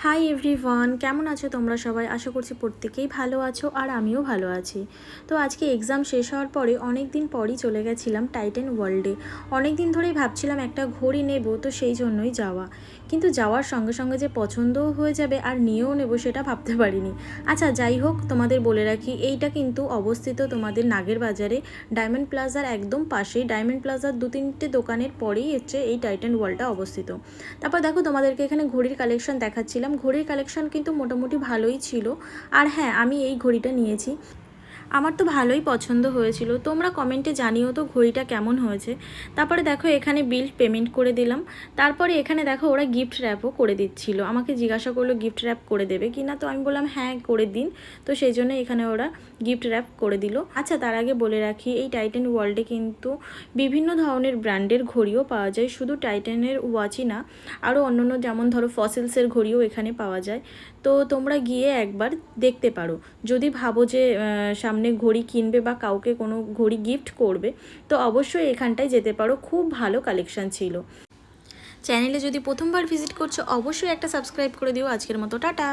Hi everyone, কেমন আছো তোমরা সবাই? আশা করছি প্রত্যেকেই ভালো আছো আর আমিও ভালো আছি। তো আজকে এক্সাম শেষ হওয়ার পরে অনেক দিন পরই চলে গেছিলাম টাইটান ওয়ার্ল্ডে। অনেক দিন ধরেই ভাবছিলাম একটা ঘড়ি নেব, তো সেই জন্যই যাওয়া। কিন্তু যাওয়ার সঙ্গে সঙ্গে যে পছন্দও হয়ে যাবে আর নিয়েও নেব সেটা ভাবতে পারিনি। আচ্ছা যাই হোক, তোমাদের বলে রাখি এইটা কিন্তু অবস্থিত তোমাদের নাগের বাজারে, ডায়মন্ড প্লাজার একদম পাশেই। ডায়মন্ড প্লাজার 2-3টে দোকানের পরেই হচ্ছে এই টাইটান ওয়ার্ল্ডটা অবস্থিত। তারপর দেখো তোমাদেরকে এখানে ঘড়ির কালেকশন দেখাচ্ছিলাম। ঘড়ির কালেকশন কিন্তু মোটামুটি ভালোই ছিল। আর হ্যাঁ, আমি এই ঘড়িটা নিয়েছি, আমার তো ভালোই পছন্দ হয়েছিল। তোমরা কমেন্টে জানিও তো ঘড়িটা কেমন হয়েছে। তারপরে দেখো এখানে বিল পেমেন্ট করে দিলাম। তারপরে এখানে দেখো ওরা গিফট র্যাপও করে দিচ্ছিল। আমাকে জিজ্ঞাসা করলো গিফট র্যাপ করে দেবে কি না, তো আমি বললাম হ্যাঁ করে দিন। তো সেই জন্য এখানে ওরা গিফট র্যাপ করে দিল। আচ্ছা তার আগে বলে রাখি, এই টাইটান ওয়ার্ল্ডে কিন্তু বিভিন্ন ধরনের ব্র্যান্ডের ঘড়িও পাওয়া যায়, শুধু টাইটানের ওয়াচই না, আরও অন্যান্য যেমন ধরো ফসিলসের ঘড়িও এখানে পাওয়া যায়। তো তোমরা গিয়ে একবার দেখতে পারো। যদি ভাবো যে সামনে ঘড়ি কিনবে বা কাউকে কোনো ঘড়ি গিফট করবে, তো অবশ্যই এখানটায় যেতে পারো, খুব ভালো কালেকশান ছিল। চ্যানেলে যদি প্রথমবার ভিজিট করছো অবশ্যই একটা সাবস্ক্রাইব করে দিও। আজকের মতো টাটা।